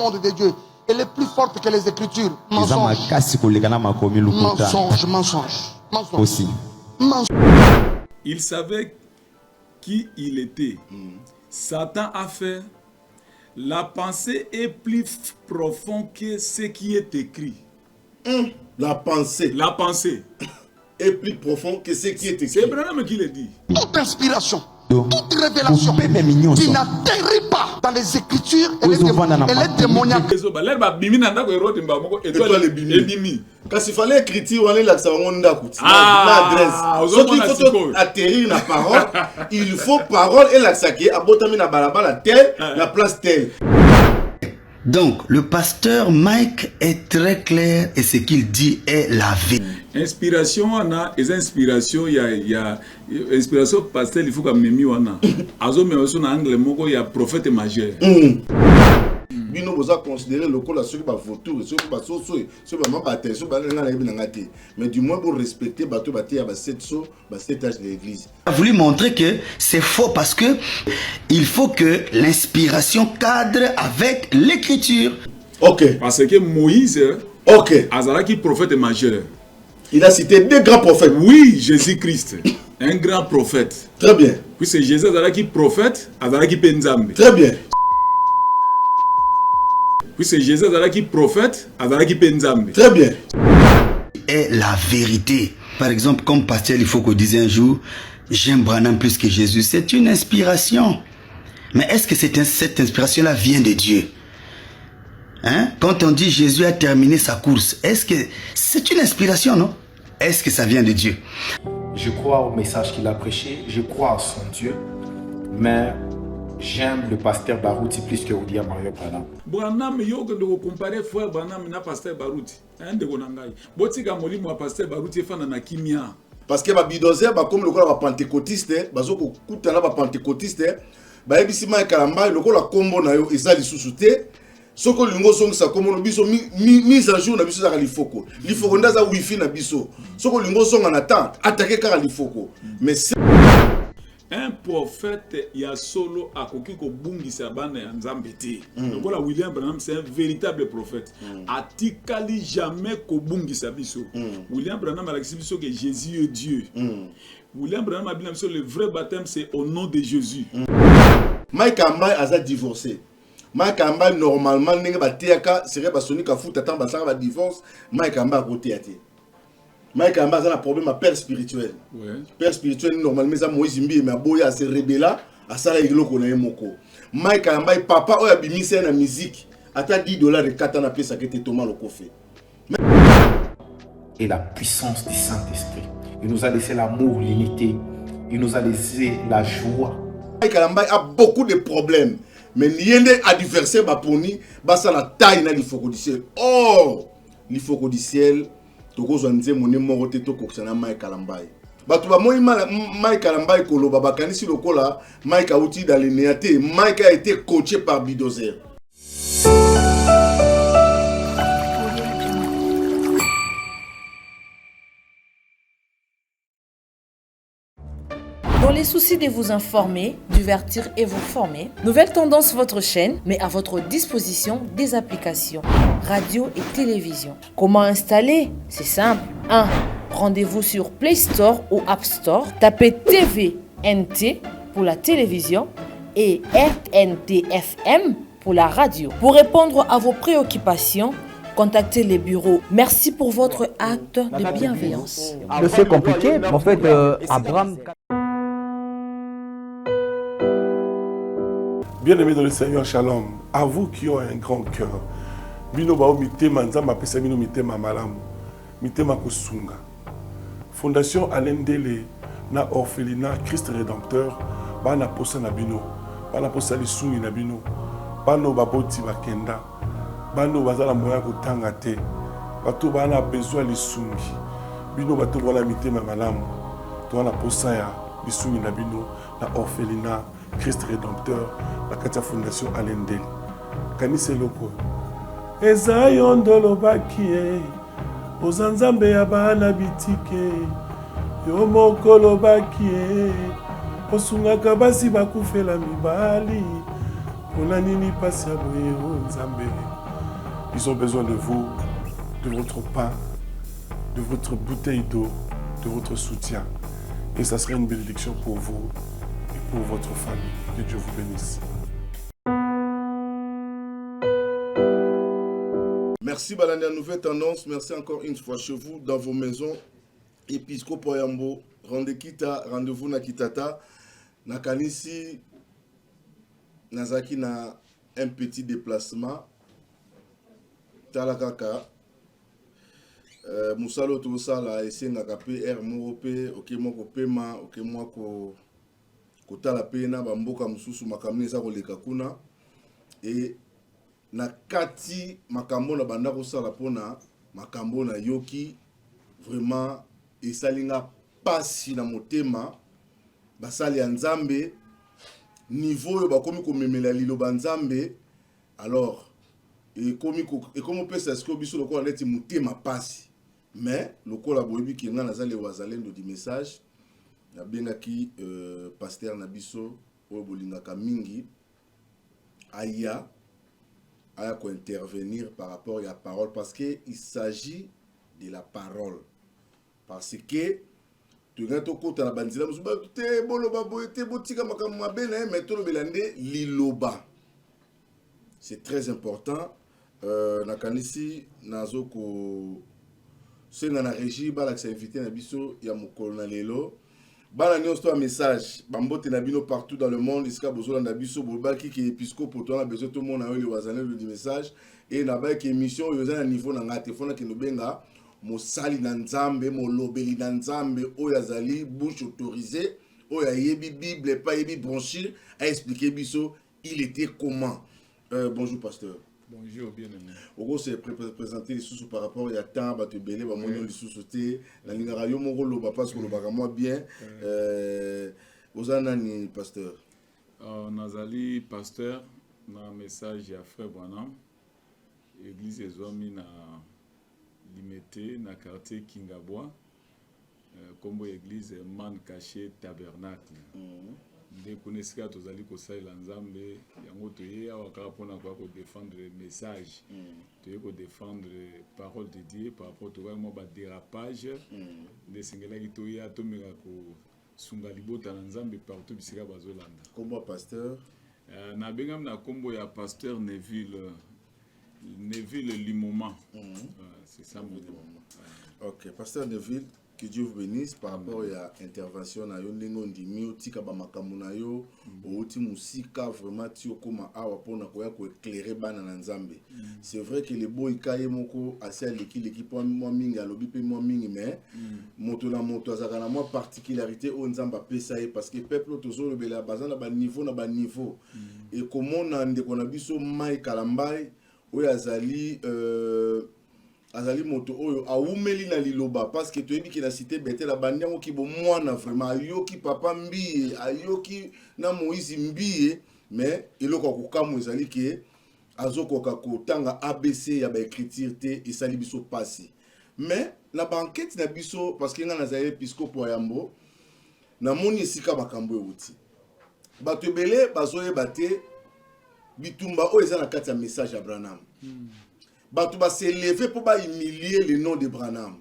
monde de Dieu. Elle est plus forte que les Écritures. Mensonge. Mensonge. Aussi. Il savait qui il était. Satan a fait. La pensée est plus profonde que ce qui est écrit. La pensée. La pensée est plus profonde que ce qui est écrit. C'est Branham qui le dit. Toute inspiration, toute révélation qui n'atterrit pas dans les Écritures, elle est démoniaque. Quand il fallait écrire, on est là, ça va atterrir la parole. Il faut parole et la saké, à botamina balabala telle, la place telle. Donc, le pasteur Mike est très clair et ce qu'il dit est la vérité. Inspiration, on a des inspirations, il y a inspiration pasteur, il faut qu'on mette on a. Azo mais aussi en anglais, il y a prophète majeur. Bino boza considérer le col à ceux qui va voter, ceux qui va saucer, ceux qui va m'abattre, ceux qui va n'engager. Mais du moins pour respecter bateau bâti à cet âge de l'église. Il a voulu montrer que c'est faux parce que il faut que l'inspiration cadre avec l'écriture. Ok. Parce que Moïse, ok, Azaraki prophète majeur. Il a cité deux grands prophètes. Oui, Jésus-Christ, un grand prophète. Très bien. Puis c'est Jésus Azaraki prophète, Azaraki Penzambe. Très bien. Puis c'est Jésus Azaraki prophète, Azaraki Penzambe. Très bien. Est la vérité. Par exemple, comme pasteur, il faut qu'on dise un jour, j'aime Branham plus que Jésus. C'est une inspiration. Mais est-ce que cette inspiration-là vient de Dieu? Hein? Quand on dit Jésus a terminé sa course, est-ce que c'est une inspiration, non? Est-ce que ça vient de Dieu? Je crois au message qu'il a prêché, je crois en son Dieu, mais j'aime le pasteur Barouti plus que William Mario Branham. Branham, yo que de comparer frère Branham na pasteur Barouti. Hein de gonangai. Botika molimo a pasteur Barouti fana na kimia. Parce que ba bidozer ba comme le ko ba pentecôtiste, bazoko kutana ba pentecôtiste, ba ebisima e kalamba le ko la kombo na yo ezali susute. Soko lingo songisa komono biso mise à jour na biso za lifoko. Lifoko ndaza wifi na biso. Soko lingo songa na temps attaquer kaka lifoko. Mais un prophète ya solo akoki ko bungisa bana ya Nzambe te. Donc là William Branham c'est un véritable prophète. Atikali jamais ko bungisa biso. William Branham a biso que Jésus est Dieu. William Branham a dit que le vrai baptême c'est au nom de Jésus. Mike Amai a divorcé. Mike Amai normalement n'engue ba teaka serait ba soni ka futa tant ba ça ba divorce. Mike Amai a côté até. Mike Amba a un problème à père spirituel. Ouais. Père spirituel, normalement, ça Moïse Mbi, mais Aboya se rebella, à ça, il est là, moko. Mike Amba, papa, a mis la musique, à ta $10 de 4 ans, après ça, qui était Thomas le Kofé. Et la puissance du Saint-Esprit. Il nous a laissé l'amour, l'unité. Il nous a laissé la joie. Mike Amba a beaucoup de problèmes. Mais il y a des adversaires pour nous, ça la taille dans l'ifoko du ciel. Or, l'ifoko du ciel, tokozwa nzembo ne moko te tokokisana Mike Kalambai. Bato ba moi Mike Kalambai koloba bakanisi lokola Mike auti dans le néaté. Mike a été coaché par Bidozer. Dans les soucis de vous informer, divertir et vous former, Nouvelle Tendance, votre chaîne, met à votre disposition des applications, radio et télévision. Comment installer? C'est simple. 1. Rendez-vous sur Play Store ou App Store. Tapez TVNT pour la télévision et RNTFM pour la radio. Pour répondre à vos préoccupations, contactez les bureaux. Merci pour votre acte de bienveillance. C'est compliqué, mais en fait, Abraham... Bien-aimés dans le Seigneur, shalom. À vous qui ont un grand cœur. Bino bao mitema nzamba pesa bino mitema malamu. Mitema kosunga. Fondation Alendele na orphelinat Christ Rédempteur bana posa na bino. Bana posa lisungi na bino. Bano baboti bakenda. Bano bazala moya kotanga te. Bato bana besoin lisungi. Bino bato wana mitema malamu. To wana posa ya lisungi na bino na orphelinat Christ Rédempteur, la Katia Fondation Alendel. Kanise loko. Eza yondolo bakie, ozanzambe ya bana bitike, yo mokolo bakie, osungaka basi bakufela mibali, pona nini pasi ya boye o nzambe. Ils ont besoin de vous, de votre pain, de votre bouteille d'eau, de votre soutien. Et ça serait une bénédiction pour vous et pour votre famille. Que Dieu vous bénisse. Merci Balania Nouvelle Tendance. Merci encore une fois chez vous, dans vos maisons. Episcopo Yambo, rendez-vous na Kitata. Nakanisi, Nazaki na un petit déplacement. Talakaka. Musalo to sala esengaka pe air moko pe oke moko pema oke moko kotala pe na bamboka mususu makambo eza koleka kuna et na kati makambo na banda kosala pona makambo na yoki vraiment esalinga pasi na motema basali ya nzambe niveau yo bakomi komemela liloba nzambe alors ekomi pesa siko biso lokola neti motema pasi mais lokola boyebi ki nga nazali wazalendo di message nabengaki pasteur na biso oyo bolingaka mingi aya ko intervenir par rapport à la parole parce que il s'agit de la parole parce que tu as tout côté la bandila te boloba boete botika makambo mabele mais to belande liloba c'est très important nakanisi nazoko senga na régie bala que invité na biso ya mokolo na lelo bala nyonso un message bambote na bino partout dans le monde iska bozola na biso bolbaki ki episcope to na besoin tout le monde na yo wazane le message et na ba ki émission yo za na niveau na ngate fona ki nobenga mosali na nzambe molobeli na nzambe oyo azali bouche autorisée oyo yebi bible pas yebi branchir a expliquer biso il était comment. Bonjour pasteur. Bonjour, bien-aimé. Oko se présenter les sous par rapport à temps ba te belé ba monyo les sous-sauté la lingara yo moko loba parce que loba moi bien ozana ni pasteur. Nazali pasteur na message ya frère Branham église ezomi na limité na quartier Kingabwa kombo église man caché tabernacle. Nde konesika tozali kosalela nzambe yango toye awa kaka mpona koya kodéfendre le message toye kodéfendre parole de Dieu par rapport tokai mwa badérapage nde esengelaki toya tomeka kosunga libota na nzambe partout bisika bazolanda. Kombo pasteur nabengami na kombo ya pasteur Neville Limoma. C'est ça mon nom. Ok, pasteur Neville, que Dieu vous bénisse par rapport à l'intervention na yo ndenge ndimi otika ba makambo na yo outi musika vraiment ti okoma awa pona koya ko éclairer bana na nzambe. C'est vrai que les boy kaye moko asi l'équipe moi mingi alobi pe moi mingi mais moto na moto azaka na moi particularité o nzamba pesa ye parce que peuple tozo le bela bazana ba niveau et comment na ndeko na biso mai kalambai oyo azali moto oyo awumeli na liloba parce que toyebi ki na cité bete la bandiango ki bo mwana vraiment ayoki papa mbiye ayoki na Moïse mbiye mais eloko kokamu ezali ke azokoka kotanga ABC ya ba écriture te esali biso pasi mais na banquette na biso parce que nga nazali episcope Yambo na moni esika bakambo euti bato ebele bazoyeba te bitumba oyo eza na kati ya message ya Branham. Bato ba s'élever pour ba humilier le nom de Branham.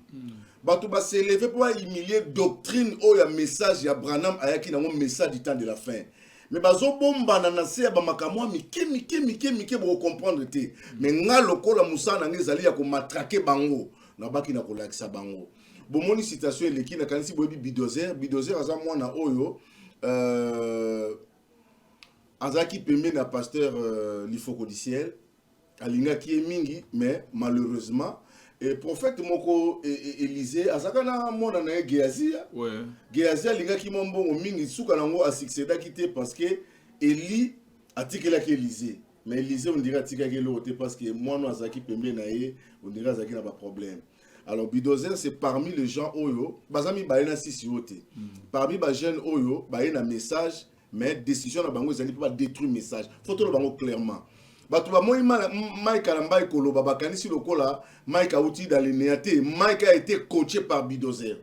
Bato ba s'élever pour ba humilier doctrine ou ya message ya Branham ayaki na mon message du temps de la fin. Mais bazo bomba na nase ba makamwa mike bo comprendre te. Mais nga lokola musa na ngezali ya ko matraquer bango na baki na ko lakisa bango. Bomoni citation eleki na kanisi boyebi Bidozer aza mwana oyo azaki pembe na pasteur Lifoko du ciel. Alinga qui est mingi mais malheureusement et prophète moko Élisée azaka na mona na Géasi ouais Géasi alinga ki mbongo mingi suka nango a succéda quitté parce que Élie atikela ki Élisée mais Élisée on dirait atika ki l'autre parce que moi no azaki pembe na ye on dirait azaki na ba problème. Alors Bidozer c'est parmi les gens oyo bazami baena sisi yote parmi ba jeunes oyo baena message mais décision na bango ezali pas détruire message faut to bango clairement. Bato ba moi Mike Kalambai koloba bakanisi lokola Mike auti dans les néaté Mike a été coaché par Bidozer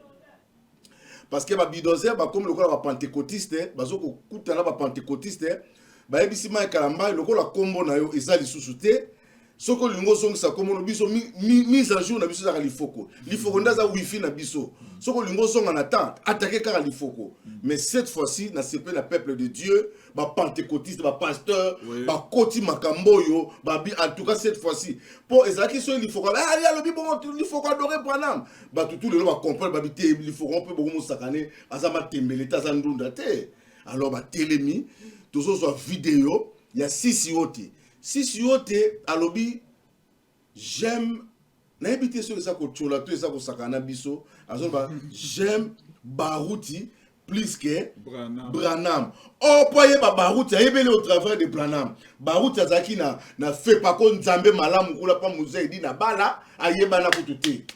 parce que ba Bidozer ba comme lokola ba pentecôtiste bazoko kutana ba pentecôtiste ba ebisi Mike Kalambai lokola kombo na yo ezali susuté Soko lingo zongisa komono biso mise à jour na biso za lifoko. Lifoko ndaza wifi na biso. Soko lingo zonga na temps attaquer kara lifoko. Mais cette fois-ci na CP la peuple de Dieu, ba pentecôtiste, ba pasteur, ba koti makamboyo, ba en tout cas cette fois-ci. Pour ezaki so lifoko. Ah ya lobi bon lifoko adorer Branham. Ba tout le monde va comprendre ba bité lifoko on peut beaucoup sakane azama tembele taza ndunda te. Alors ba télémi, tout ça soit vidéo, il y a 6 yote. Si yote alobi j'aime na habité sur ça ko chola to ça ko sakana biso azoba j'aime Barouti plus que Branham. Oh poye ba Barouti ayebele au travail de Branham. Barouti azaki na fait pas kon nzambe malamu kula pa musée di na bala ayeba na kututé.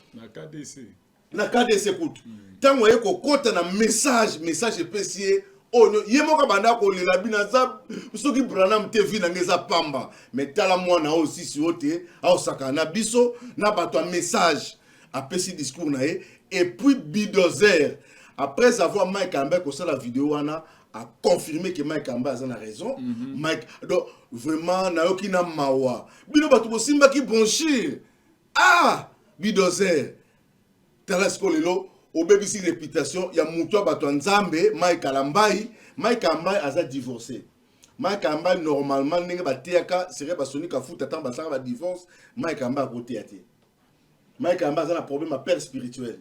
Na KDC kutu. Tango yeko kota na message épicier. Oh, yemoka banda ko lela bina za soki Branham te vi na ngeza pamba mais tala mwana aussi si ote au sakana biso na bato message après ce discours na et puis Bidozer après avoir Mike Amba ko ça la vidéo wana a confirmé que Mike Amba a raison. Mike donc vraiment na yoki na mawa bino bato bosimba ki bonchir Bidozer tala skolelo au BBC réputation, il y a Moutoua Batouanzambe, Mike Alambai a divorcé. Mike Alambai, normalement, n'est pas théâtre, serait pas sonique à foutre, attends, va divorce, Mike Alambai a côté théâtre. Mike Alambai a un problème à père spirituel.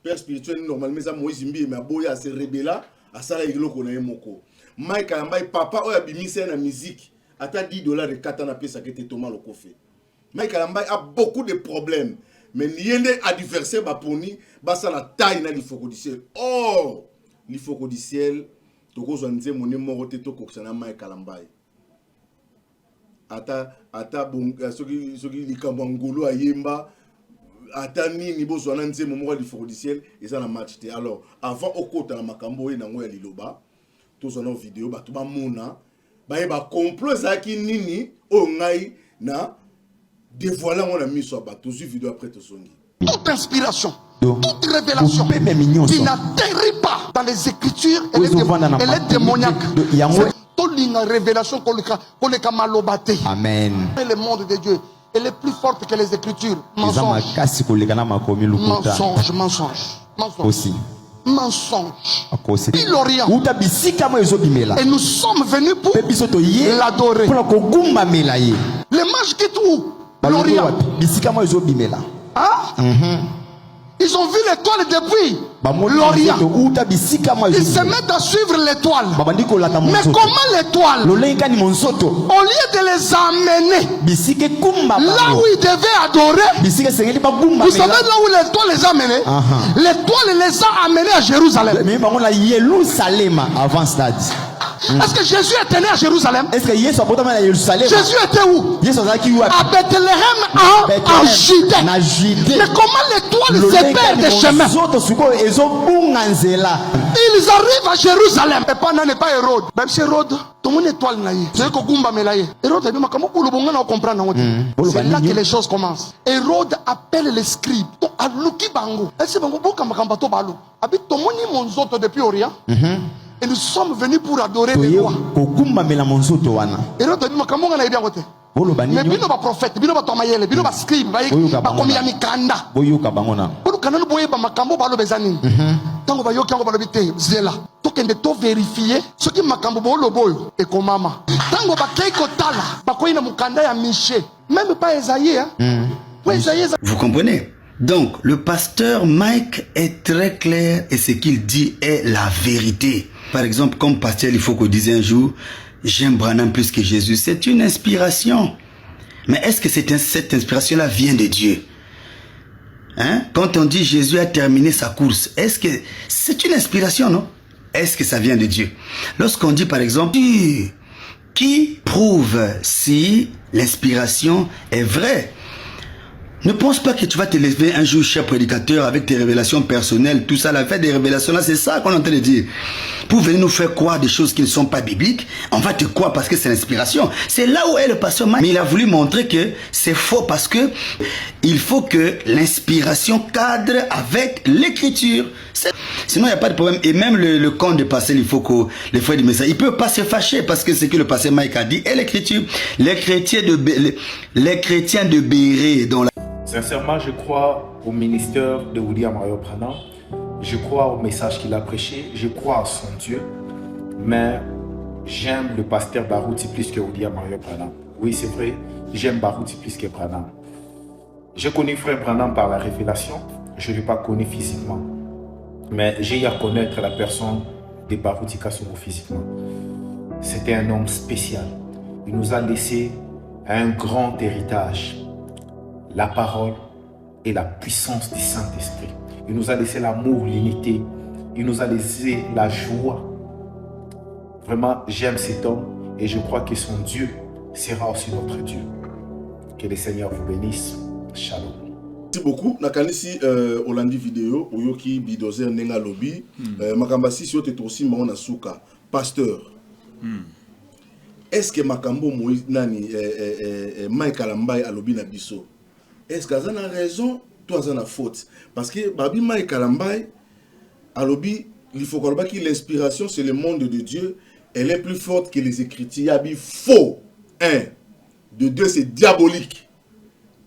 Père spirituel, normalement, mais à Moïse Mbi, mais à Boya, c'est rebella, à ça, il y a moko. Mike Alambai, papa, a bimisé la musique, à $10 de katana pesa qui était Thomas le Kofé. Mike Alambai a beaucoup de problèmes. Mais il y a des adversaires pour nous, c'est la taille de l'ifoko du ciel. Or, l'ifoko du ciel, tu as dit que mon numéro est Mike Alambai. Ata soki likambo ngolo ayemba ata nini bozwana nze momo l'ifoko du ciel et ça na match te. Alors, avant okota na makambo e nango ya liloba, tozona vidéo ba tuba mona ba ba complot zaki nini o ngai na dévoilant on a mis sur bateau vidéo après tout son. Toute inspiration, toute révélation qui n'atterrit pas dans les écritures et les démoniaques. Toute une révélation qu'on les malobate. Amen. Le monde de Dieu, elle est plus forte que les écritures. Mensonge. Mensonge. Il orient. Et nous sommes venus pour l'adorer. Les mages quittent où? L'Orient. Ils ont vu l'étoile depuis l'Orient. Ils se mettent à suivre l'étoile. Mais comment l'étoile, au lieu de les amener là où ils devaient adorer, vous savez là où l'étoile les a amenés? L'étoile les a amenés à Jérusalem. Est-ce que Jésus était né à Jérusalem? Jésus était où? À Bethléem en Judée. Mais comment l'étoile se perd des chemins? Ils arrivent à Jérusalem. Et pendant n'est pas Hérode. Même si Hérode, tout le monde étoile là. C'est que Goumba Melaye. Hérode, c'est là que les choses commencent. Hérode appelle les scribes. À Luki Bango. Et c'est Bango Kamba to Balo. Habite tout le monde monzoto depuis Orient. Et nous sommes venus pour adorer les rois. Hérode dit Makambo na idée côté. Mais bino ba prophète, bino ba tomayele, bino ba scribe, ba komi ya mikanda. Bino kananu boye ba makambo ba lo bezani. Tango ba yoki tango ba lobité zela. Tokende to vérifier ce qui makambo bo lo boyo et komama. Tango ba keiko tala, ba koina mukanda ya Miché. Même pas Esaïe hein. Vous comprenez? Donc, le pasteur Mike est très clair et ce qu'il dit est la vérité. Par exemple, comme pasteur, il faut qu'on dise un jour, j'aime Branham plus que Jésus. C'est une inspiration. Mais est-ce que cette inspiration-là vient de Dieu? Hein? Quand on dit Jésus a terminé sa course, est-ce que c'est une inspiration, non? Est-ce que ça vient de Dieu? Lorsqu'on dit, par exemple, qui prouve si l'inspiration est vraie? Ne pense pas que tu vas te lever un jour, cher prédicateur, avec tes révélations personnelles, tout ça, la fête des révélations, là, c'est ça qu'on est en train de dire. Pour venir nous faire croire des choses qui ne sont pas bibliques, on va te croire parce que c'est l'inspiration. C'est là où est le pasteur Mike. Mais il a voulu montrer que c'est faux parce que il faut que l'inspiration cadre avec l'écriture. Sinon, il n'y a pas de problème. Et même le compte de pasteur, il faut que les frères du message, il ne peut pas se fâcher parce que c'est ce que le pasteur Mike a dit. Et l'écriture, les chrétiens de Béret, dont la... Sincèrement, je crois au ministère de William Mario Branham. Je crois au message qu'il a prêché. Je crois en son Dieu. Mais j'aime le pasteur Barouti plus que William Mario Branham. Oui, c'est vrai. J'aime Barouti plus que Branham. J'ai connu frère Branham par la révélation. Je ne l'ai pas connu physiquement. Mais j'ai eu à connaître la personne de Barouti Kassogo physiquement. C'était un homme spécial. Il nous a laissé un grand héritage. La parole et la puissance du Saint-Esprit. Il nous a laissé l'amour, l'unité. Il nous a laissé la joie. Vraiment, j'aime cet homme et je crois que son Dieu sera aussi notre Dieu. Que le Seigneur vous bénisse. Shalom. Merci beaucoup. Nakanisi Olandi vidéo oyoki bidozer nenga lobby. Makambasi si ote tosi mona suka. Pasteur. Est-ce que Makambo Moïse nani Mike Kalambai a lobby na biso? Est-ce que ça a raison, toi ça a faute? Parce que Babi Mike Kalambai a lobby, il faut qu'on que l'inspiration c'est le monde de Dieu, elle est plus forte que les écritures. Yabi faux. Un. De deux, c'est diabolique.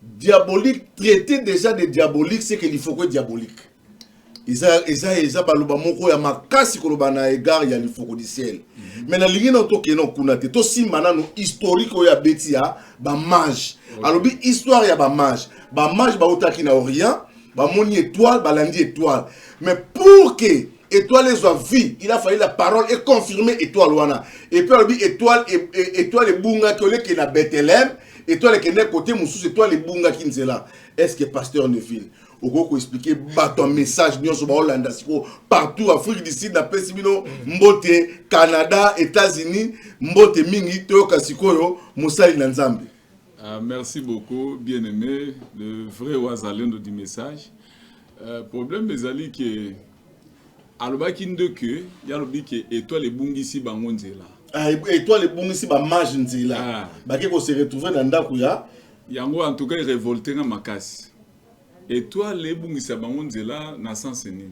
Diabolique, traiter déjà de diabolique, c'est qu'il faut que diabolique. Isa baloba moko ya makasi koloba na égard ya lifoko du ciel. Mais na lingi na to keno kunate to simana no historique ya betia ba mage. Alobi histoire ya ba mage. Ba mage ba otaki na orient, ba moni étoile, ba landi étoile. Mais pour que étoile soit vie, il a fallu la parole et confirmer étoile wana. Et puis alobi étoile étoile bunga kole ke na Bethléem, étoile ke na côté mususu étoile bunga kinzela. Est-ce que pasteur Neville Oko expliquer ton message partout Afrique du Sud, Mbote, Canada, États-Unis, Mbote mingi toyoka sikoyo musali na Nzambe. Merci beaucoup, bien-aimé, le vrai Wazalendo du message. Problème ezali que alobaki ndeke yalobi que étoile bungisi bango nzela. Étoile bungisi ba mage nzela. Baki ko se retrouver dans ndaku ya yango en tout cas révolté na makasi. Et toi, les bungisa bango nzela na sens nini?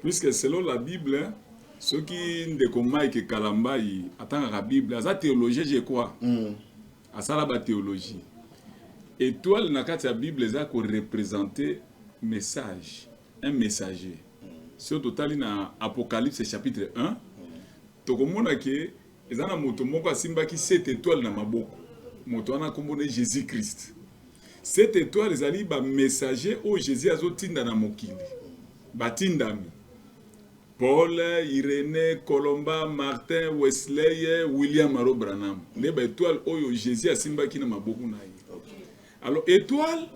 Puisque selon la Bible, ceux qui ne comprennent que Kalambai attendent la Bible, ça théologie, je crois. À ça la théologie. Et toi, na kati la Bible, ça qu'on représenter message, un messager. Sur total na Apocalypse chapitre 1, to komona ke ezana moto moko asimba ki 7 étoiles na maboko. Moto ana kombone Jésus-Christ. Cette étoile, les alliés, messager au Jésus a zotinda na mokili. Batindami. Paul, Irénée, Colomba, Martin, Wesley, William Maro Branham. Les étoiles au Jésus a simba ki na maboku na yi. Alors étoile,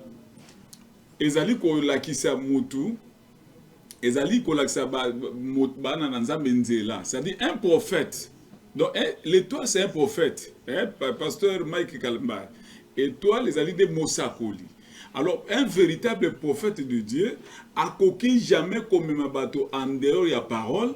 les alliés ko lakisa mutu, les alliés ko lakisa bana nanza menzela. C'est-à-dire un prophète. Donc l'étoile c'est un prophète. Pasteur Mike Kalambai. Et toi, les alliés de Mosakoli. Alors, un véritable prophète de Dieu a coquille jamais comme un bateau en dehors de la parole.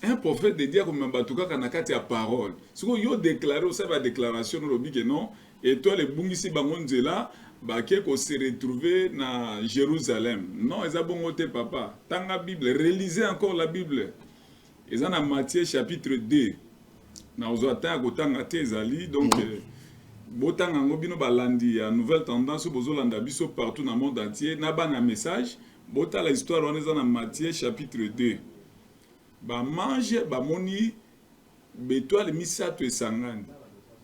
Un prophète de Dieu comme un bateau quand on a la parole. Ce qu'on a déclaré, ça va déclaration, on dit que non. Et toi, les bungisi bangonzela, qu'on se retrouver dans Jérusalem. Non, ils ont bon côté papa. Dans la Bible, réalisez encore la Bible. Ils ont dans Matthieu chapitre 2. Dans les attaques, donc. Botanga ngobino balandi ya nouvelle tendance bozolanda biso partout dans le monde entier na bana message bota la histoire on est dans Matthieu chapitre 2 ba mange ba moni betoile misato esangani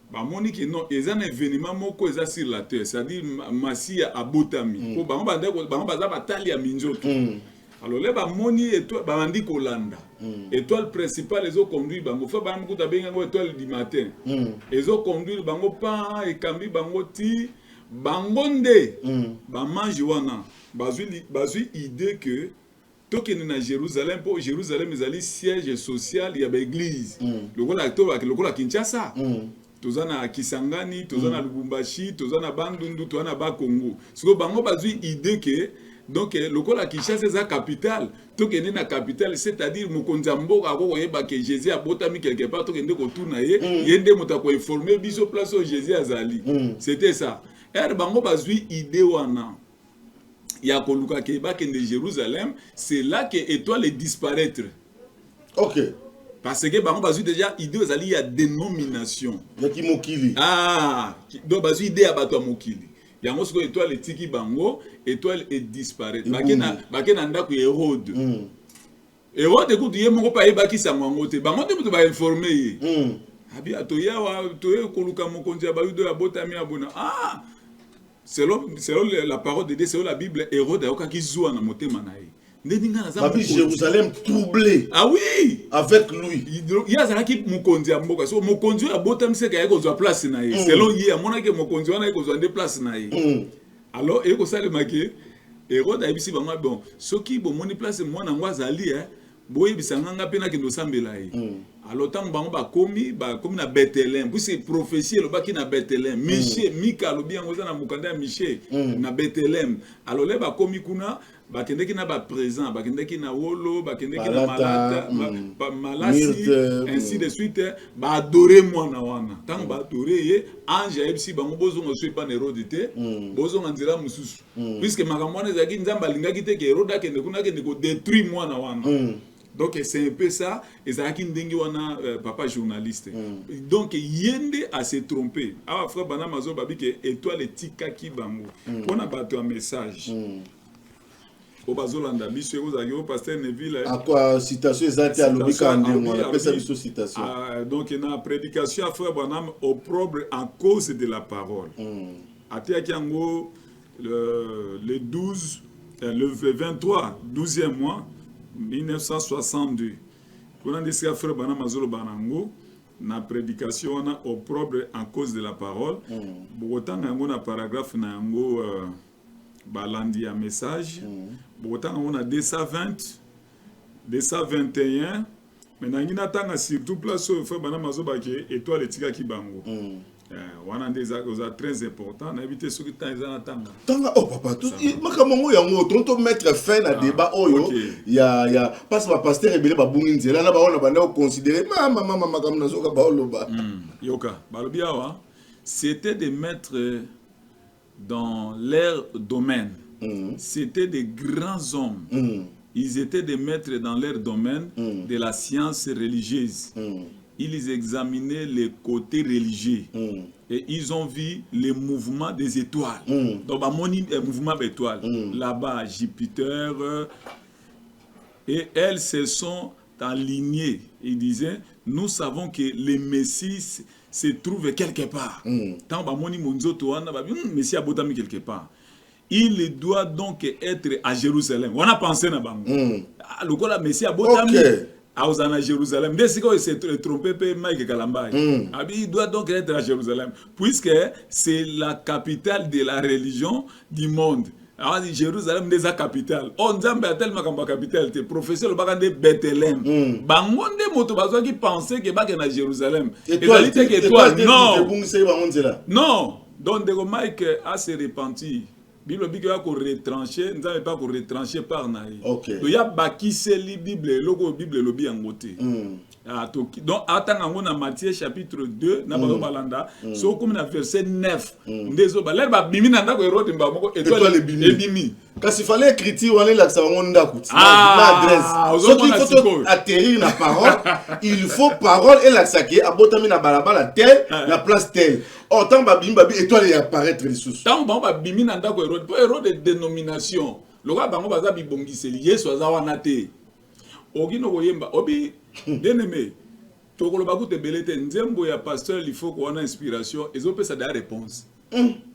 ba moni que non ezan événement moko eza sur la terre c'est-à-dire masia abotami ko bango baza batali ya minzoto. Alors les ba moni étoile ba bandi kolanda. Étoile principale les ont conduit bango fa ba mkuta benga étoile du matin. Les ont conduit bango pa et kambi bango ti bangonde. Ba manji wana bazui idée que tokene na Jérusalem pour Jérusalem ezali siège social il y a ba église. Le gola Kinshasa. tozana Kisangani, tozana Lubumbashi, tozana Bandundu, tozana Bakongo. Siko bango bazui idée que donc lokola Kinshasa c'est sa capitale, to kende na capitale, c'est-à-dire mokonza mboka ko yeba que Jésus a botami quelque part to kende ko tourna ye, yende moto ko informer biso place où Jésus azali. C'était ça. Er bango bazui idée wana. Ya koluka ke ba kende Jérusalem, c'est là que étoile disparaître. OK. Parce que bango bazui déjà idée azali ya dénomination. Ya ki mokili. Ah, donc bazui idée ya bato mokili. Yango siko étoile tiki bango, étoile est disparaître. Bakena ndako Hérode. Hérode écoute ye moko pa yeba ki sango te. Bango te mutu ba informer ye. Abi atoya wa toye koluka mokonzi ya bayudo ya botami abona. Ah! Selon la parole de Dieu, selon la Bible, Hérode a ki zuwa na motema na ye. Babi Jérusalem troublé. Ah oui, avec lui. Il y a ça qui mokonzi ya mboka. So mokonzi ya botami se ka yeko zo place na ye. Selon ye amona ke mokonzi wana yeko zo ande place na ye. Alors yeko sale make Hérode a bisi bango bon. Soki bo moni place mwana ngwa zali boye bisanganga pena kendo sambela ye. Alors tant bango ba komi na Bethléem. Puisque prophétie lo ba ki na Bethléem. Michée, Mika lo bien ngoza na mukanda ya Michée na Bethléem. Alors le ba komi kuna bakendeki na ba présent, bakendeki na wolo, bakendeki na malata, malasi, ainsi de suite, ba adorer mwana wana. Tant ba adorer ye, ange ebisi bango bozo ngo sui pa Hérode te, bozo nzira mususu. Puisque makamwana ezaki nzamba lingaki te ke Hérode akende kuna kende ko détruire mwana wana. Donc c'est un peu ça, et ça qui ndingi wana papa journaliste. Donc yende a se tromper. Ah frère bana mazo babi que étoile tika ki bango. On a battu un message. Au bazolanda biso ozaki au pasteur Neville. À quoi citation exacte à lobika ndingo on appelle ça biso citation. Donc na prédication à frère Branham opprobre en cause de la parole. Atia kiango le 12 le 23 12e mois 1962. Quand on dit que frère Branham mazolo banango na prédication na opprobre en cause de la parole. Bogotanga yango na paragraphe na yango balandi ya message. Bogotanga on a 220 221 mais nangina tanga surtout place au frère Branham mazoba ke étoile tika ki bango. Wana des actes très importants na éviter ceux qui temps ils attendent. Tanga oh papa tout makamongo yango tonto mettre fin na débat oyo ya parce que pasteur ebele ba bungi nzela na ba ona banda considérer mama makamna zoka ba oloba. Yoka balobi awa c'était de mettre dans leur domaine. C'était des grands hommes. Ils étaient des maîtres dans leur domaine de la science religieuse. Ils examinaient les côtés religieux et ils ont vu les mouvements des étoiles. Donc, un mouvement d'étoiles. Là-bas, Jupiter, et elles se sont alignées. Ils disaient, nous savons que le Messie se trouve quelque part. Tant que Messie a botami quelque part. Il doit donc être à Jérusalem. On a pensé na bango. Le quoi la Messie a botami. À Jérusalem. Dès qu'il s'est trompé, Mike Kalambaye. Il doit donc être à Jérusalem. Puisque c'est la capitale de la religion du monde. Alors, Jérusalem est la capitale. On dit tellement comme capitale. Le professeur le bagan de Bethléem. Bangonde moto bazo qui pensait que bagan à Jérusalem. Et toi, non. Non. Donc, Mike a se repenti. Bible dit qu'il va retrancher, nous n'avons pas retrancher par naï. Donc il y a baki c'est la Bible, le Bible le bien côté. Donc attends on a Matthieu chapitre 2 na balanda, so comme na verset 9. Ndezo ba lerba bimi na ndako Hérode mbamoko étoile bimi. Kasi fallait écrire on est là ça on ndako. Adresse. Ce qu'il faut atterrir la parole, il faut parole et la saké abotami na balabala tel, la place telle. Oh, tant que babi étoile et apparaître les sous. Tant que bimi na ndako Hérode, pour Hérode de dénomination. Le roi bango baza bibongiseli Yesu azawana te. Ogino koyemba obi bien-aimé. Tokolo bakute belete nzembo ya pasteur il faut qu'on a inspiration et zo pesa da réponse.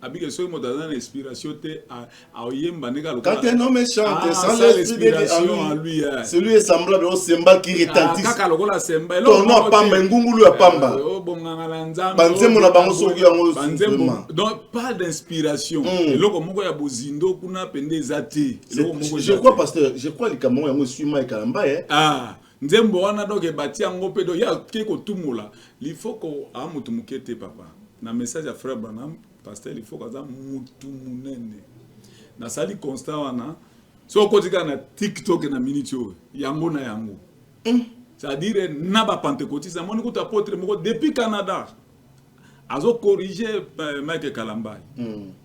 Abike so mo dans inspiration te a oyemba nega lo. Quand un homme chante sans l'inspiration en lui, celui est semblable au cymbale qui retentit. Kaka lokola cymbale. Tono pamba ngungulu ya pamba. Banzembo na bango soki yango. Banzembo. Donc pas d'inspiration. Loko moko ya bozindo kuna pende zati. Je crois pasteur, je crois les Camerounais yango suima et Kalamba nzembo wana donc ebati yango pe donc ya ke ko tumula il faut ko amutu mukete papa na message à frère Branham pasteur il faut kaza mutu munene na sali constant wana so ko tika na TikTok na minitio yango na yango c'est-à-dire na ba pentecôtiste moni ko apôtre moko depuis Canada azo corriger Mike Kalambai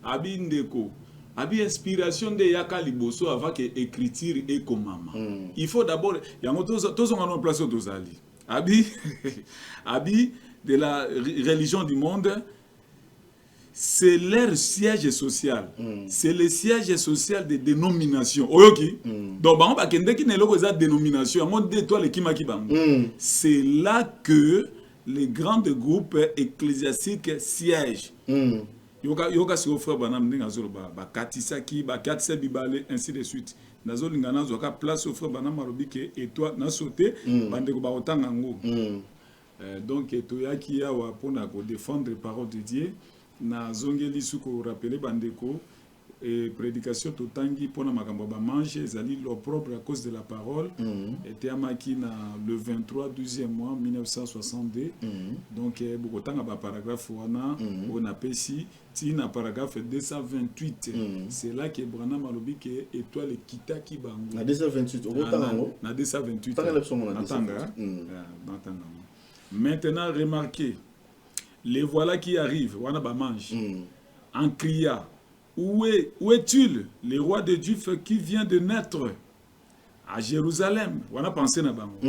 abi ndeko abi inspiration de yaka liboso avant que écriture et comme maman il faut d'abord yango tous on en place tozali abi abi de la religion du monde c'est leur siège social c'est le siège social des dénominations oyoki donc bango ba kende ki neloko za dénomination yango de toi le kimaki bango c'est là que les grands groupes ecclésiastiques siègent yoka si frère Branham ndinga zolo ba katisaki ba katisa bibale ainsi de suite nazo lingana zo ka place au frère Branham marobike et toi na sauter bande ko ba otanga ngo donc etoyaki ya wa pona ko défendre parole de Dieu na zongeli suko rappeler bandeko et prédication totangi pona makambo ba mange ezali leur propre à cause de la parole était amaki na le 23 12e mois 1962 donc bokotanga ba paragraphe wana on apesi ti na paragraphe 228 c'est là que Branham alobi que étoile kitaki bango na 228 okotanga ngo na 228 natanga maintenant remarquez les voilà qui arrivent wana ba mange en criant où est-il, le roi de Dieu qui vient de naître à Jérusalem? On a pensé na bango.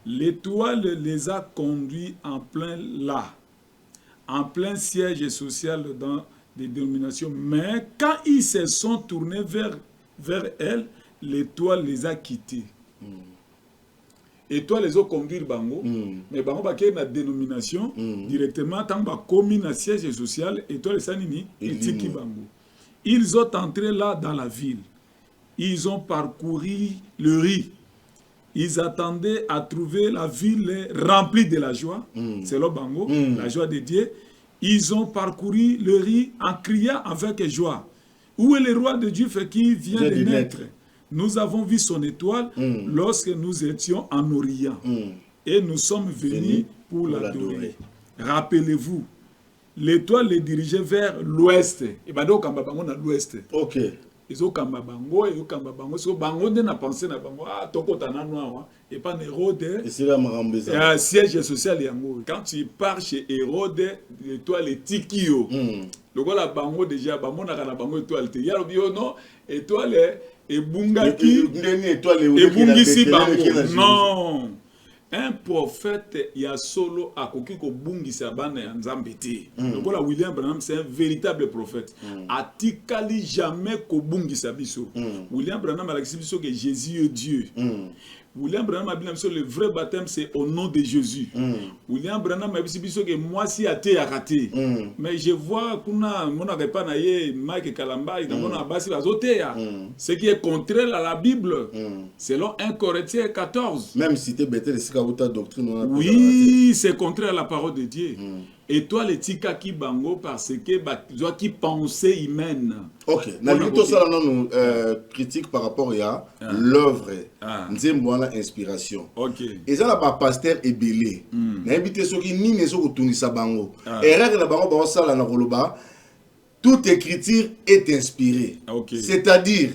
L'étoile les a conduits en plein là, en plein siège social dans des dénominations. Mais quand ils se sont tournés vers elle, l'étoile les a quittés. Étoile les a conduits bango, mais bango ba na dénomination directement tant ba commis na siège social, étoile les sanini etiki bango. Ils ont entré là dans la ville. Ils ont parcouru le riz. Ils attendaient à trouver la ville remplie de la joie. C'est le bango, la joie de Dieu. Ils ont parcouru le riz en criant avec joie. Où est le roi de Dieu qui vient de naître? Nous avons vu son étoile lorsque nous étions en Orient. Et nous sommes venus pour l'adorer. Rappelez-vous. L'étoile les dirigeait vers l'ouest. Et bien donc, on a l'ouest. Ok. Ils ont Kambabango, ils ont Kambabango. So bango de na pensé na bango. Ah, toko tana noir. Et pas Hérode. Et c'est là ma siège social yango. Quand tu pars chez Hérode, l'étoile est tikio. Le gars la bango déjà, bango na kana bango étoile te. Yalo bio non, étoile est bungaki. Et bungisi bango. Non. Un prophète ya solo akoki ko bungisa bana ya nzambe te. Donc là William Branham c'est un véritable prophète. Atikali jamais ko bungisa biso. William Branham a biso que Jésus est Dieu. William Branham a dit que le vrai baptême c'est au nom de Jésus. William Branham a dit que moi si athée a raté. Mais je vois kuna mona pas na ye Mike Kalambai dans mon abasi bazotea. Ce qui est contraire à la Bible. Selon 1 Corinthiens 14. Même si tu es bête de doctrine. Oui, c'est contraire à la parole de Dieu. Et toi, les tika qui bango parce que toi qui pensée humaine. Ok. Nalito ça nous critique par rapport à l'œuvre. Nzemboana inspiration. Ok. Et ça là pas pasteur ebélé. Na invité ceux qui ni nezo kotunisa bango. Erreur na bango ba sala na koloba. Toute écriture est inspirée. C'est-à-dire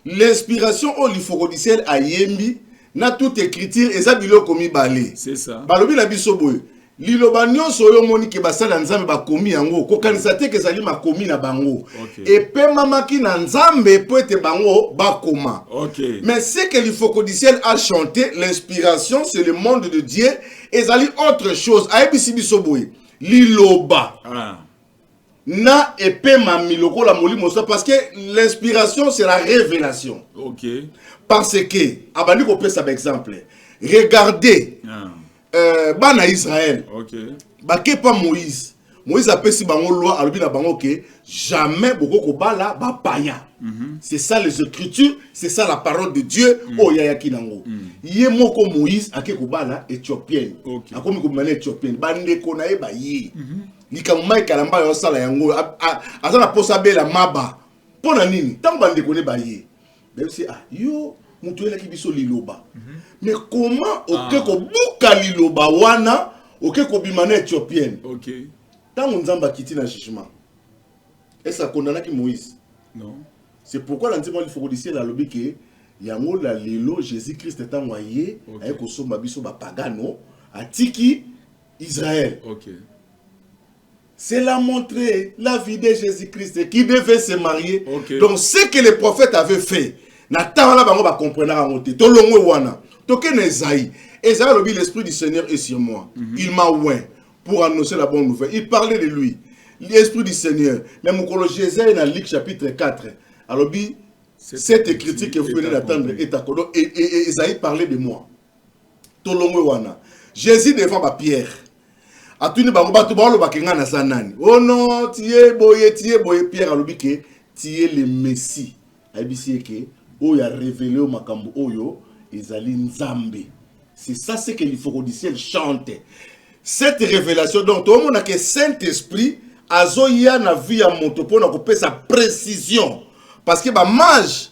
l'inspiration au lifokodiciel a yembi na toute écriture eza biloko mibale. C'est ça. Balobi na biso boye. Liloba nyonso oyo moni ke basala nzambe bakomi yango kokanisa te ke ezali makomi na bango epe mamaki na nzambe po ete bango bakoma. Mais ce que l'Ifocodiciel a chanté, l'inspiration c'est le monde de Dieu, ezali autre chose. Ayebisi biso boye liloba na epe mamiloko la molimo ça parce que l'inspiration c'est la révélation. Parce que abandi ko pesa exemple. Regardez bana Israël. Bake pas Moïse. Moïse a pesi bango loi alobi na bango que jamais boko ko bala ba paya. C'est ça les écritures, c'est ça la parole de Dieu. Oh yaya kinango. Ye moko Moïse ake ko bala éthiopienne. Akomi ko mena éthiopienne. Bande ko na e ba yi. Likamai kalamba yo sala yango azana posa bela maba. Pona nini? Tant bande ko ne ba yi. Même si ah yo mutuela ki biso liloba. Mais comment oke ko buka liloba wana oke ko bimana éthiopienne. OK. Tant nzamba kiti na jugement. Est-ce que condamna ki Moïse? Non. C'est pourquoi l'antima il faut dire la lobby que yango la lelo Jésus-Christ est envoyé avec ko somba biso ba pagano atiki Israël. OK. C'est la montrer la vie de Jésus-Christ qui devait se marier. Okay. Donc ce que les prophètes avaient fait, na tawala bango ba comprendre en monter. To longwe wana. To ken Esaïe. Esaïe lobi l'esprit du Seigneur est sur moi. Il m'a oint pour annoncer la bonne nouvelle. Il parlait de lui. L'esprit du Seigneur. Mais mon collège Esaïe dans Luc chapitre 4. Alors cette écriture que vous venez d'attendre est à Kodo et Esaïe parlait de moi. To longwe wana. Jésus devant ma Pierre. Atuni bango batu ba lo bakenga na sanani. Oh non, tiye boye Pierre alobi ke tiye le Messie. Abisi ke o ya révélé au makambo oyo ezali nzambe. C'est ça ce que l'Iforodiciel chante. Cette révélation donc tout le monde a que Saint-Esprit azoya na vie ya moto pona ko pesa précision parce que ba mage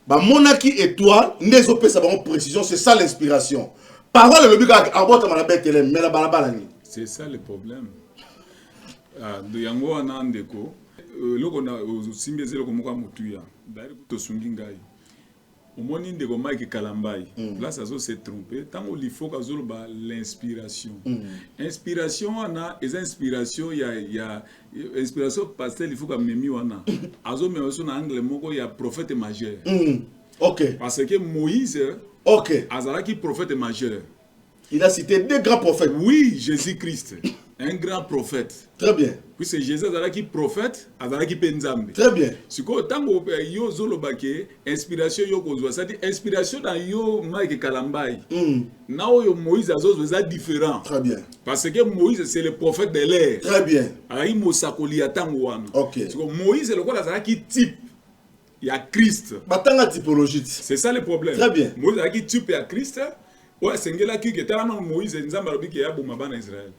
ba monaki étoile ndezo pesa ba précision, c'est ça l'inspiration. Parole le bika abota na betele mais la balabala ni. C'est ça le problème. De yango wana ndeko loko na simbeze loko moka mutuya. Dari to sungi ngai. Omoni ndeko Mike Kalambai. Là ça se tromper. Tant il faut qu'azolo ba l'inspiration. Inspiration wana les inspiration ya inspiration pasteur il faut que memi wana. Azo me aussi na anglais moko ya prophète majeur. OK. Parce que Moïse OK. Azalaki prophète majeur. Il a cité deux grands prophètes. Oui, Jésus-Christ, un grand prophète. Très bien. Puisque Jésus est prophète, Azalaki Penzambe. Très bien. Si vous avez yo zolobake, inspiration yo kozwa, c'est-à-dire inspiration dans yo Mike Kalambai. Now yo Moïse azozo est différent. Très bien. Parce que Moïse c'est le prophète de l'air. Très bien. Aïe Mosakoli atango wana. OK. Moïse le quoi Azalaki type. Il y a Christ. Batanga typologie. C'est ça le problème. Très bien. Moïse Azalaki type ya Christ. Ouais, sengela ki ke tala na Moïse nzamba lobi ke ya boma bana Israël.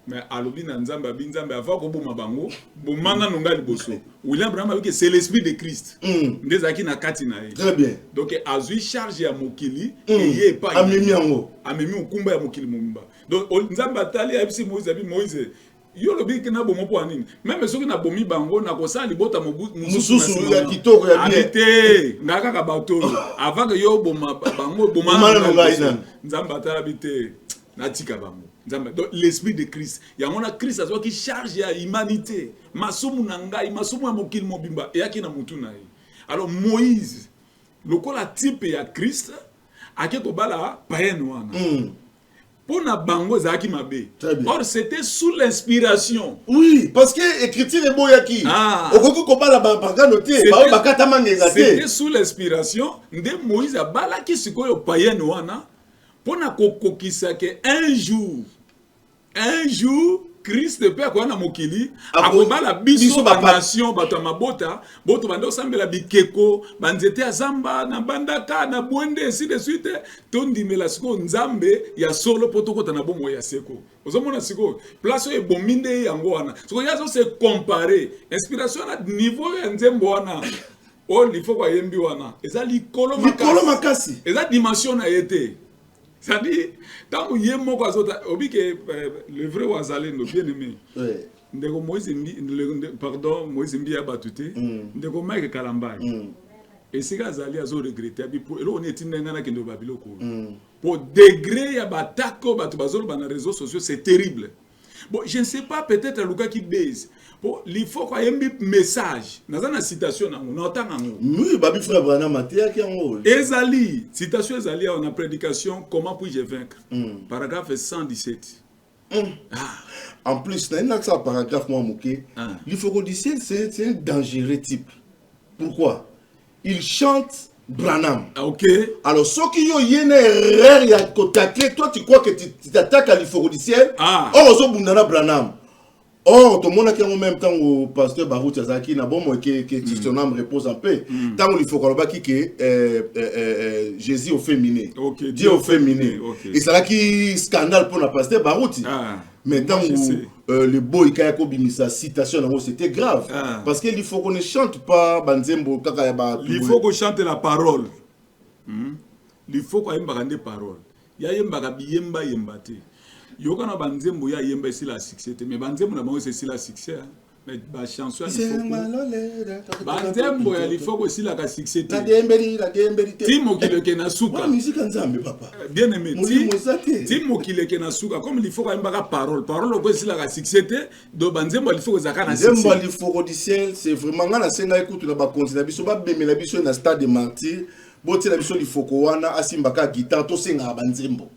Mais alobi na nzamba bi nzamba avant ko boma bango, bomanga nonga liboso. William Branham lobi ke c'est l'esprit de Christ. Ndezaki na kati na ye. Très bien. Donc azui charge ya mokili et ye pas. Amemi yango. Amemi ukumba ya mokili momba. Donc nzamba tali ya bisi Moïse yo lobi ke na bomo po anini. Même soki na bomi bango na kosa libota mususu ya kitoko ya bien. Habité ngaka ka bato avant que yo boma bango boma nzamba habité na tika bango. Nzamba donc l'esprit de Christ. Ya mona Christ azo ki charge ya humanité. Masumu na ngai, masumu ya mokili mobimba e yaki na mutu na ye. Alors Moïse lokola type ya Christ ake ko bala païen wana. Pour na bango zaki mabe. Or c'était sous l'inspiration. Oui, parce que écriture est boyaki. Okoko ko bala banga noté, ba bakata mangeza té. C'était sous l'inspiration de Moïse bala ki sikoyo païen wana pour na kokokisa ke un jour Christ pe akwa na mokili akobala biso ba nation bato mabota boto bando sambela bikeko banzete ya zamba na bandaka na bwende ainsi de suite tondimela siko nzambe ya solo potokota na bomo ya seko ozomona siko place e bominde yango wana siko yazo se comparer inspiration na niveau ya nzembo wana il faut kwa yembi wana ezali kolo makasi eza dimension na yete. C'est-à-dire, tant que yemo kwa zota, obi que le vrai wazalé no bien aimé. Ndeko Moïse Moïse Mbi abatute, ndeko Mike Kalambai. Et c'est gazali azo regretter abi pour elo on est ndengana kendo babiloko. Pour degré ya batako batu bazolo bana réseaux sociaux, c'est terrible. Bon, je ne sais pas, peut-être Luka qui baise. Bon, il faut qu'il y ait un message. Dans une citation, on entend. Oui, Babi Frère Branham Matéa qui est en haut. Ezali, citation Ezali, on a prédication, comment puis-je vaincre? Paragraphe 117. En plus, il y a un paragraphe, moi, Mouké. L'Iforodiciel, c'est un dangereux type. Pourquoi? Il chante Branham. Ok. Alors, ceux qui ont une erreur, il y a toi, tu crois que tu t'attaques à l'Iforodiciel. Or, aux Bundana Branham. Or, tout le monde qui en même temps au pasteur Barou Tchazaki, n'a bon moi que son âme repose en paix. Tant qu'il faut qu'on que Jésus au féminin. Dieu au féminin. Et c'est là qui scandale pour le pasteur Barouti. Mais tant où le boy Kayako Bimisa citation, c'était grave. Parce qu'il faut qu'on ne chante pas Banzembo Kakayaba. Il faut qu'on chante la parole. il faut qu'on ait des paroles. Il y a yemba te. Yoka na banzembo ya yemba si la succès mais banzembo na bango c'est la succès. Mais ba chanson il faut banzembo ya il faut aussi la succès. La dembeli Timo kileke na suka. La musique nzambe papa. Bien aimé. Timo kileke na suka comme il faut qu'on ait parole ko si la succès do banzembo il faut que zaka na succès. Banzembo il faut du ciel c'est vraiment ngana senga écoute na ba continue biso ba bemela biso na stade de martyr. Boti la biso li foko wana asimbaka guitare to senga banzembo.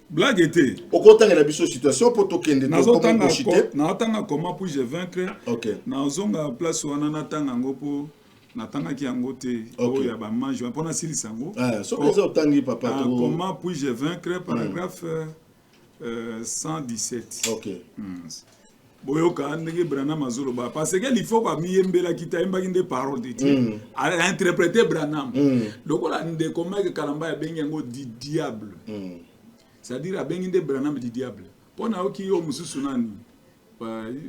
Blague était. Au côté de la situation pour to kende to comment chiter. Na tanga comment pour je vaincre. OK. Na zonga place wana na tanga ngopo na tanga ki angote o ya ba manjo pona sili sango. Ah, so les otangi papa to. Comment puis je vaincre paragraphe 117. OK. Boyoka ndenge Branham azoloba parce que il faut quoi miyembela kita embaki nde parole de Dieu a interpréter Branham donc là ndé comment que kalamba ya bengi ngo di diable c'est-à-dire a bengi nde Branham di diable pona oki yo mususu nani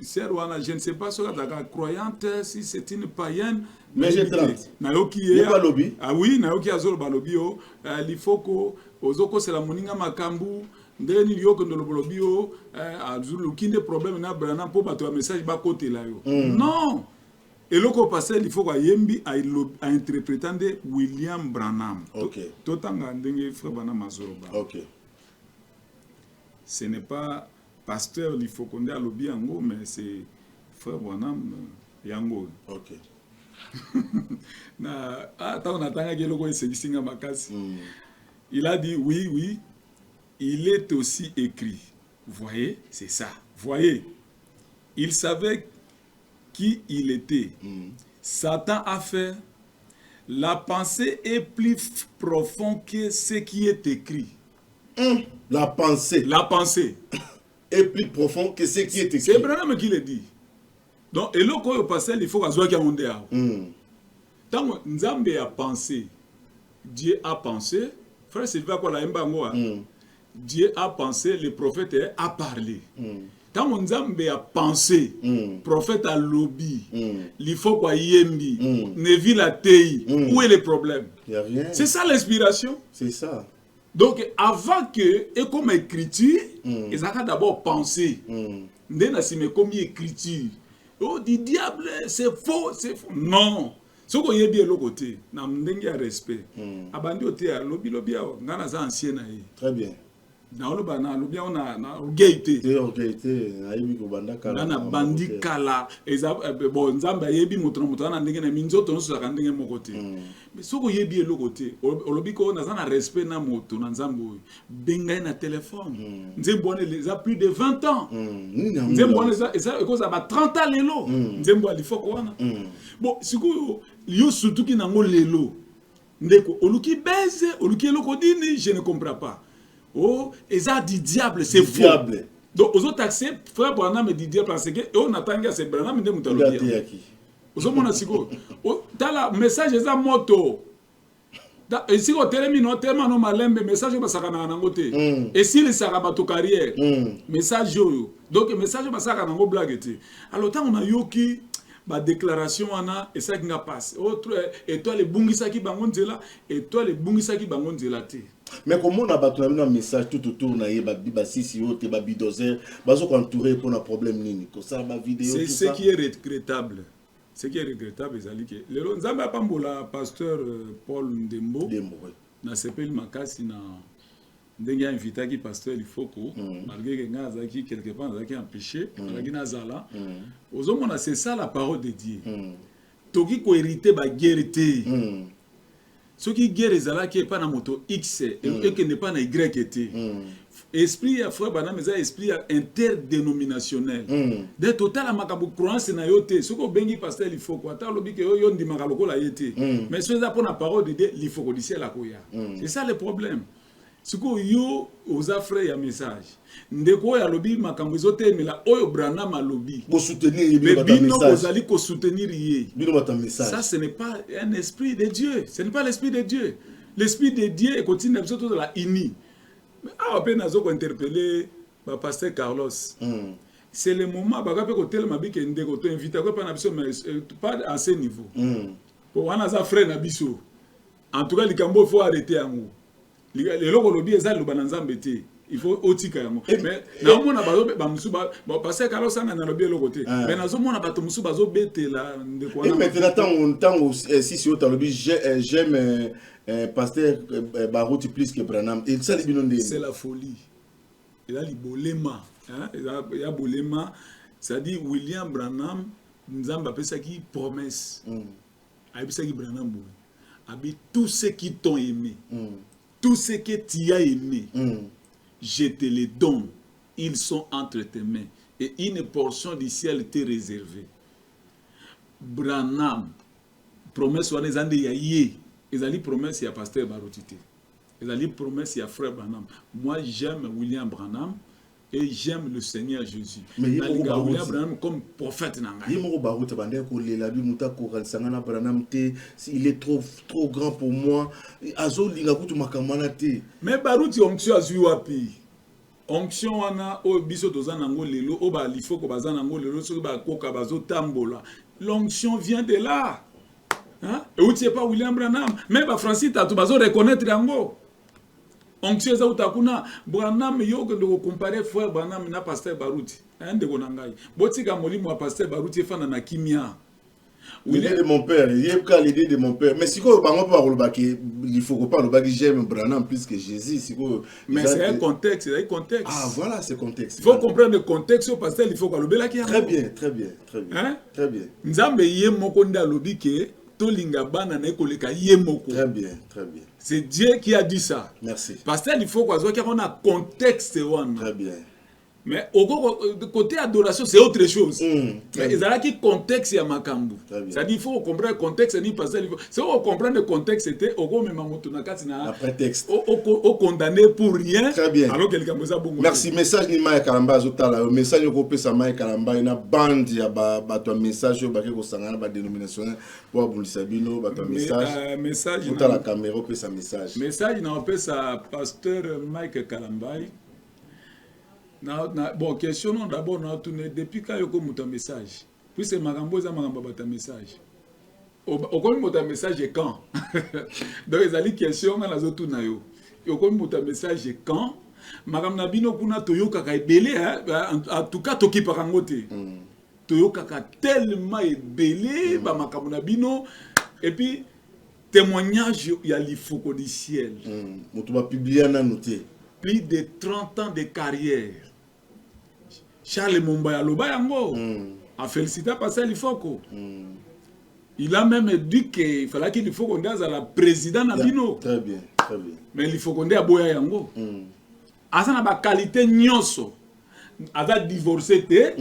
sœur wana je ne sais pas si elle est croyante si c'est une païenne mais je trente na yoki ah oui na yoki azoloba lobi il faut que ozoko c'est la moninga makambu ndeni lioko ndolobio azulu kinde problème na Branham pour bato message ba côté là yo non et loko passé il faut quoi yembi a interprétant de William Branham. OK to tanga ndenge frère Branham azoroba. OK ce n'est pas pasteur il faut qu'on a lobby yango mais c'est frère Branham yango. OK na attends on attend que loko esegisinga makasi il a dit oui il est aussi écrit. Voyez, c'est ça. Voyez, il savait qui il était. Satan a fait. La pensée est plus profonde que ce qui est écrit. La pensée est plus profonde que ce qui est écrit. C'est Branham qui le dit. Donc, et là, quand il passe, il faut qu'il y ait un monde. Tant que Nzambe a pensé, Dieu a pensé, frère Sylvain, quoi la mbangoa. Dieu a pensé, le prophète a parlé. Quand on a pensé, le prophète a lobby, il faut quoi yembi, nevi la tei, où est le problème? Il n'y a rien. C'est ça l'inspiration. C'est ça. Donc avant que, et comme écriture, ils ont d'abord pensé. Comme écriture. Oh, du diable, c'est faux, c'est faux. Non. Ce qu'on y est bien l'autre côté, n'a pas respect. Abandi au théâtre, lobby, on a ancien. Très bien. Na oloba na lobia ona na gaité na yebi ko bandaka na bandi kala eza bon nzamba yebi moto na ndenge na minzoto no saka ndenge moko te mais soko yebi eloko te olobi ko na zana respect na moto na nzambo benga na téléphone nzembo ona les a plus de 20 ans nzembo ona eza ekoza ba 30 ans lelo nzembo ali foko wana bon siko yo surtout ki nango lelo ndeko oluki beze oluki eloko dini je ne comprends pas. Oh, et ça dit diable, c'est faux. Donc, aux autres accès, frère Branham me dit diable parce que on attend que c'est Branham de Moutalobi. Aux autres, on a sigo. Dans la message, c'est un moto. Et si on termine, tellement non malembe, message va s'arranger en angoté. Et si les sarabato carrière, message yo. Donc, message va s'arranger en blague. Alors, tant on a yoki. Ma déclaration ana et ça qui n'a pas autre et toi les bungisa qui bangonzela et toi les bungisa qui bangonzela te. Mais comment on a battu un message tout autour na ye ba sisi yo te ba bidozer bazo ko entourer pour un problème nini ko ça ba vidéo tout ça. C'est ce qui est regrettable. Ce qui est regrettable ezali que le nzamba pambola pasteur Paul Ndembo na sepeli makasi na ndenge invité qui pasteur il faut que malgré que ngaza qui quelque part qui empêché malgré nazala ozomona c'est ça la parole de Dieu toki ko hériter ba guerre té ce qui guerre ezala qui pas na moto X et que n'est pas na Y té esprit ya frère bana meza esprit interdénominationnel de total la makabu croyance na yote ce ko bengi pasteur il faut quoi ta lobi que yo ndimaka lokola yete mais ce ça pour la parole de Dieu il faut ko d'ici la koya c'est ça le problème. Si vous avez fait un message, ndeko ya lobby makambo zote mela oyo Branham a lobby. Pour soutenir message. Ça ce n'est pas un esprit de Dieu. Ce n'est pas l'esprit de Dieu. L'esprit de Dieu continue à de la ini. Mais à peine nazo ko interpeller ba pasteur Carlos. C'est le moment ba ka pe ko telema bi ke ndeko to inviter ko pa na biso mais pas à ce niveau. Pour wana za frère na biso. En tout cas, il faut arrêter yango. Les loko lobi eza lo bananzambe te. Il faut otika yango. Mais na mona ba musu ba parce que alors ça na lobi loko te. Mais na zo mona bato musu bazo betela ndeko wana. Et maintenant tant si si ota lobi j'aime pasteur Barouti plus que Branham. Et ça c'est la folie. Il a libolema, hein, il y a bolema, ça dit William Branham nzamba pesa qui promesse. Abi ça qui Branham bo. Abi tous ceux qui t'ont aimé. Tous ceux que tu as aimé. Je te les donne. Ils sont entre tes mains et une portion du ciel t'est réservée. Branham promesse wana ezande ya ye. Ezali promesse ya pasteur Barotite. Ezali promesse ya frère Branham. Moi j'aime William Branham et j'aime le Seigneur Jésus. Mais William Branham comme prophète nanga. Il est trop grand pour moi. Mais Baruti onction azui wapi. Onction wana o biso tozanango lelo o ba lifoko bazanango lelo so ba koka bazo tambola. L'onction vient de là. Hein? Et où tu es pas William Branham, même Francis tu vas reconnaître yango. Onction za utakuna Branham yo que de comparer frère Branham na pasteur Baruti. Hein de konangai. Botika molimo wa pasteur Baruti fana na kimia. L'idée de mon père, il y a l'idée de mon père. Mais si quoi il faut pas le bagage j'aime Branham plus que Jésus. Mais c'est un contexte, c'est un contexte. Ah voilà, c'est contexte. Il faut comprendre le contexte au pasteur, il faut que le belaki. Très bien. Hein? Très bien. Nzambe yé moko nda lobi ke tolinga bana na ekoleka yé moko. Très bien. C'est Dieu qui a dit ça. Merci. Pasteur, il faut qu'on a contexte wana. Très bien. Mais au côté adoration, c'est autre chose. Mais il y a qui contexte ya makambu. C'est-à-dire il faut comprendre le contexte ni pasteur. Si on comprend le contexte, c'était au go même na prétexte. Au condamné pour rien. Très bien. Alors quelqu'un me ça bon. Merci. Message ni Maya Kalamba zotala. Message ko pesa Maya Kalamba ina band ya ba to message yo ba ke ko sangana ba dénomination pour abulisa bino ba to message. Message na la caméra pesa message. Message na pesa pasteur Mike Kalambai. Bon, question d'abord, depuis quand il y a un message. Puis c'est Magambo, ça Magambo un message. Au comme un message quand. Donc il y a des questions dans la zone na yo. Au comme un message quand. Magam Nabino kuna toyo kaka ebele, en tout cas toki parangote. Toyo kaka tellement ebele, ba Magam Nabino. Et puis témoignage il y a l'ifoko du ciel. On va publier na noté. Plus de 30 ans de carrière. Charles Mumbaya Lobayango a félicité passer l'Ifoko. Il a même dit qu'il fallait qu'il faut qu'on dise à la présidente Nabino. Très bien. Mais il faut qu'on dise à Boya Yango. Asa na qualité nyonso. Asa divorcé te.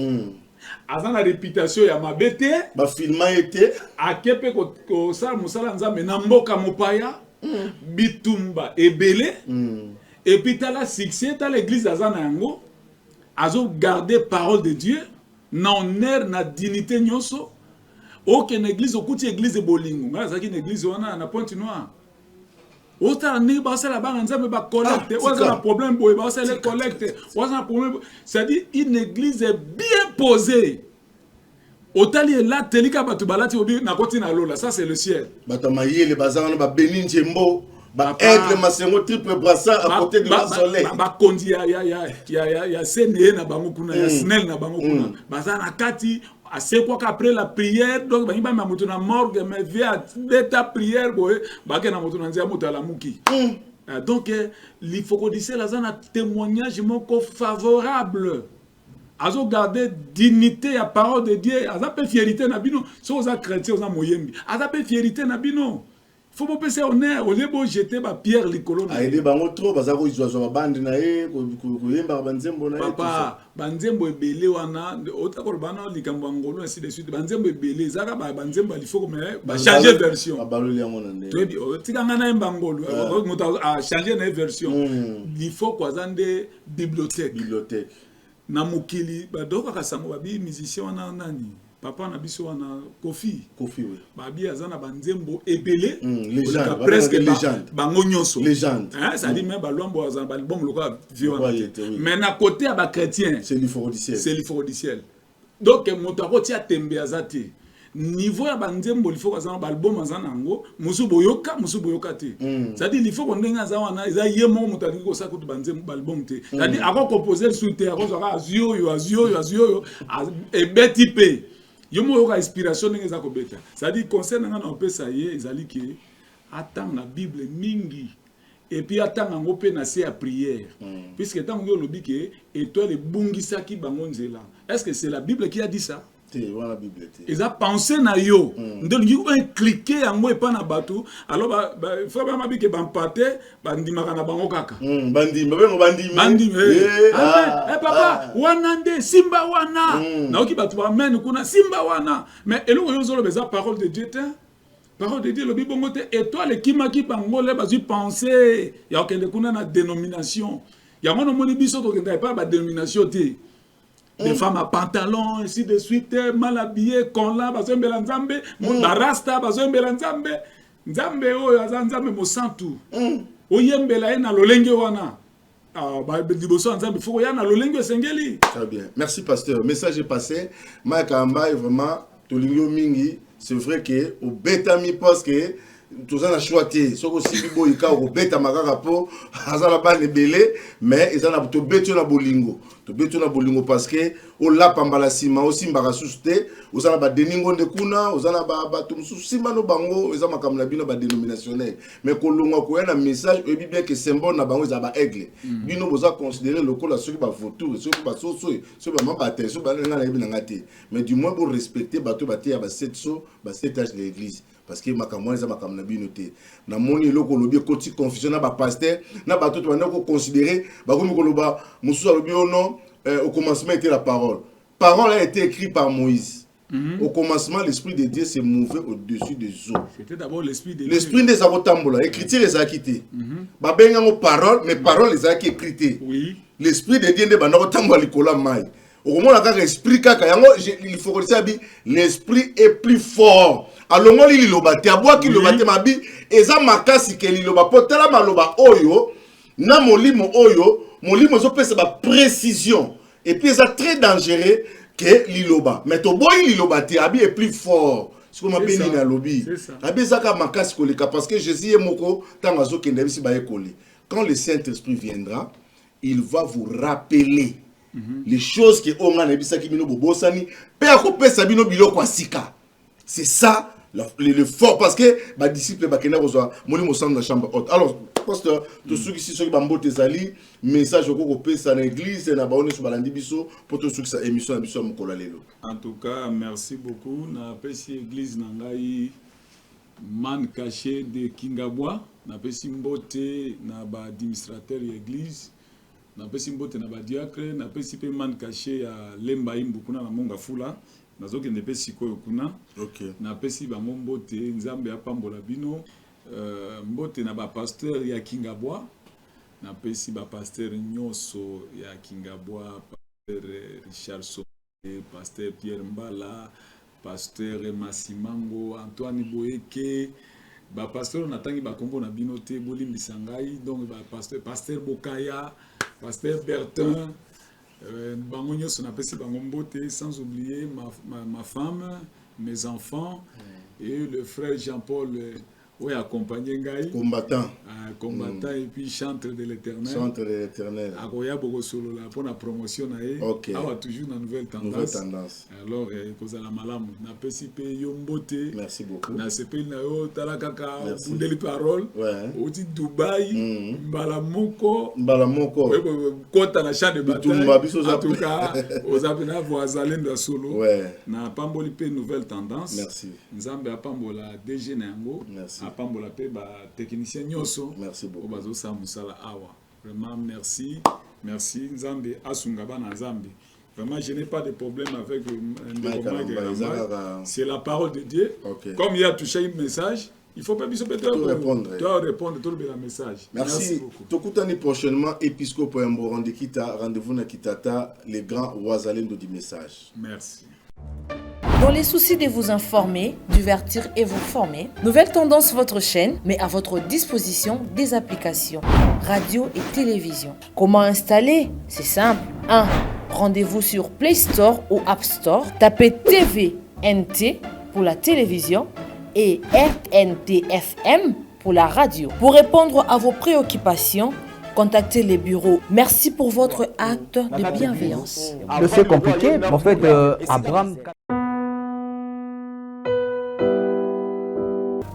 Asa na réputation ya mabete. Ba filma été. Akepe ko sala musala nzambe na mboka mopaya. Bitumba ebele. Et puis, tu as la succès, tu as l'église Azana Yango, Azo garder parole de Dieu, na honneur, na dignité nyoso. Aucune église, aucune église de Bolingo. Mais ça qui une église, on a un point noir. Autant ne pas ça là-bas, on a pas collecte. On a un problème, on a les collecte. On a un problème. C'est-à-dire une église est bien posée. Autant il est là, telika batubalati obi na koti na lola. Ça c'est le ciel. Batamaye le bazar on ba Benin Jembo. Aigle Masengo triple brassard à côté de la soleil. Kondi ya sene na bango kuna ya snel na bango kuna. Baza na kati c'est quoi qu'après la prière donc ba ma moto na morgue mais via ta prière boy ba ke na moto na nzia moto ala muki. Donc il faut qu'on dise là un témoignage moko favorable. Azo garder dignité à parole de Dieu, azo pe fierté na bino, so za chrétien za moyembi. Azo pe fierté na bino. Faut pas penser honneur, au lieu de jeter ma pierre likolo. Aider bango trop bazako izwa bande na ye ko yemba banzembo na ye. Papa, banzembo ebele wana, otako bana likambo ngolo ainsi de suite. Banzembo ebele zaka banzembo il faut que ba changer version. Baloli yango na nde. Très bien. Tikanga na mbangolo, moto a changer na version. Il faut quoi zande bibliothèque. Na mukili ba doka kasango ba bi musicien wana nani. Papa na biso wana Kofi oui. Babi azana banzembo ebele légende presque légende bango nyonso légende hein ça dit même balombo azana balbom loka violent mais na côté à ba chrétien c'est l'iforo du ciel donc moto akotia tembe azati niveau ya banzembo il faut que ça album azana ngo musu boyoka te c'est-à-dire il faut qu'on denga za wana za yemo mutaki ko sa ko banzembo album te c'est-à-dire ako composer sur te ako za azio yo e beti pe yomo yo ka inspiration ndenge za ko beta c'est-à-dire concert nga na pesa ye ezali ke attend la Bible mingi et puis attend ngo pe na se à prière puisque tant ngo lobi ke étoile bungisa ki bango nzela est-ce que c'est la Bible qui a dit ça? Voilà la Bible. Ils ont pensé na yo. Donc ils ont cliqué en moi et pas na bateau. Alors il faut pas que ban pate bandi makana bango kaka. Bandi. Papa, wanande simba wana. Na oki batu ba men kuna simba wana. Mais elo yo zolo beza parole de Dieu. Parole de Dieu le Bible monte étoile qui maki bango le bazu penser. Ya okende kuna na dénomination. Ya mono moni biso to kenda pas ba dénomination te. Des femmes à pantalon, ainsi de suite, mal habillées, qu'on l'a, parce que Nzambe, Rasta, parce que Nzambe, Nzambe, Mosantu. Oyembela na lolenge wana. Très bien. Merci, pasteur. Le message est passé. Mike Amba est vraiment, Tolingyo Mingi, c'est vrai que au bêta mi parce que tout ça n'a choisi. Sauf que si vous avez au bêta magarapo, azala ba nebele, mais ils en a to beto na bolingo. To beto na bolingo parce que au la pambala sima aussi mbara susté, aux ana ba deningo de kuna, aux ana ba tum sima no bango, ils ama comme la bino ba dénominationnel. Mais kolonga ko na message et bien que symbole na bango za ba aigle. Bino boza considérer le col ceux qui ba photo, ceux qui ba soso, ceux ba mamba te, ceux ba nga na yebina ngate. Mais du moins pour respecter bato baté ya ba 7 étages de l'église. Parce que makamwa eza makamna binoté na moni loko lobi koti confusion na ba pasteur na ba tout bana ko considérer ba ko mikoloba mususu lobi ono au commencement était la parole a été écrite par Moïse. Au commencement l'esprit de Dieu s'est mouvé au-dessus des eaux. C'était d'abord l'esprit de Dieu. L'esprit des abotambola écriture les a quitté ba benga ngo parole mais parole les a qui écrité. Oui, l'esprit de Dieu de bana ko tambola likola mai. Au moment là esprit kaka yango il faut que ça bi l'esprit est plus fort. Alors moi li loba te abwa ki loba te mabi eza makasi ke li loba potela maloba oyo na molimo zo pesa ba précision et puis eza très dangereux que li loba mais to boyi li loba te abi est plus fort ce qu'on m'appelle ni na lobby abi zaka makasi koleka parce que Jésus est moko tanga zo kende bisi ba ekoli quand le Saint-Esprit viendra il va vous rappeler les choses que on a nebisa ki bino bobosani pe akopesa bino biloko asika. C'est ça le fort parce que les disciples bakena kozwa molimo sang na chambre haute. Alors pasteur to suki si soki bambote ezali message ko kopesa na église na baone so balandi biso pour to suki sa émission na biso mokolo lelo. En tout cas, merci beaucoup na pesi église na ngai man caché de Kingabwa, na pesi mbote na ba administrateur église, na pesi mbote na ba diacre, na pesi pe man caché ya Lemba Imbu kuna na Monga Fula. Nazoki ne pesi koyo kuna. OK. Na pesi bango mbote Nzambe apambola bino mbote na ba pasteur ya Kingabwa. Na pesi ba pasteur Nyoso ya Kingabwa, pasteur Richard Sope, pasteur Pierre Mbala, pasteur Masimango, Antoine Boeke, ba pasteur natangi ba kombo na bino te bolimbisa ngai donc ba pasteur Bokaya, pasteur Bertin. Bango nyonso na pesi bango mbote sans oublier ma femme, mes enfants et le frère Jean-Paul oui accompagné ngai combattant et puis chantre de l'Éternel akoya boko solo la pour la promotion na e awa toujours na nouvelle tendance alors kozala malamu na pesi pe yo mbote merci beaucoup na sepeli na yo tala kaka bundeli parole oti Dubai mbala moko kota na champ de bataille en tout cas aux abena voisalendo solo na pamboli pe nouvelle tendance merci Nzambe apambola DG na yango apambola pe ba technicien nyoso merci beaucoup bazo sa musala awa vraiment merci Nzambe asunga bana Nzambe vraiment je n'ai pas de problème avec c'est la parole de Dieu comme il a touché un message il faut pas répondre tout le message merci beaucoup tokutani prochainement épiscope Mborande Kita rendez-vous na Kitata les grands Wazalendo du message merci. Dans les soucis de vous informer, divertir et vous former, Nouvelle Tendance votre chaîne met à votre disposition des applications, radio et télévision. Comment installer? C'est simple. 1. Rendez-vous sur Play Store ou App Store, tapez TVNT pour la télévision et RNTFM pour la radio. Pour répondre à vos préoccupations, contactez les bureaux. Merci pour votre acte de bienveillance. C'est compliqué, mais en fait, Abraham...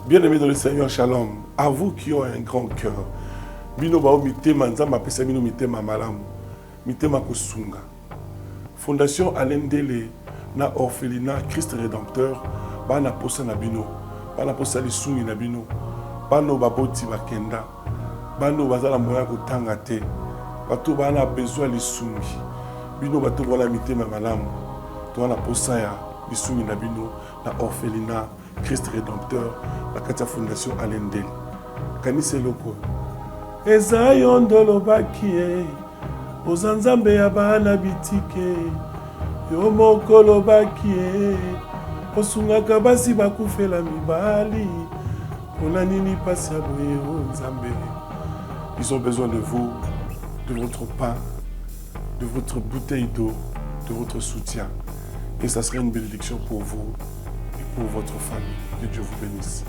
Bien-aimés dans le Seigneur, shalom. À vous qui ont un grand cœur, bino bao mitema nzamba pesa bino mitema malamu, mitema kusunga. Fondation Alendele na orphelinat Christ Rédempteur, bana posa na bino, bana posa lisungi na bino, bano baboti bakenda, bano bazala moya kotanga te, bato bana besoin lisungi, bino bato bona mitema malamu, to na posa ya lisungi na bino na orphelinat Christ Rédempteur, la Katia Fondation Alendele. Kanise loko. Eza yondolo bakie, ozanzambe ya bana bitike, yo mokolo bakie, osungaka basi bakufela mibali, pona nini pasi ya boye o nzambe. Ils ont besoin de vous, de votre pain, de votre bouteille d'eau, de votre soutien. Et ça serait une bénédiction pour vous et pour votre famille. Que Dieu vous bénisse.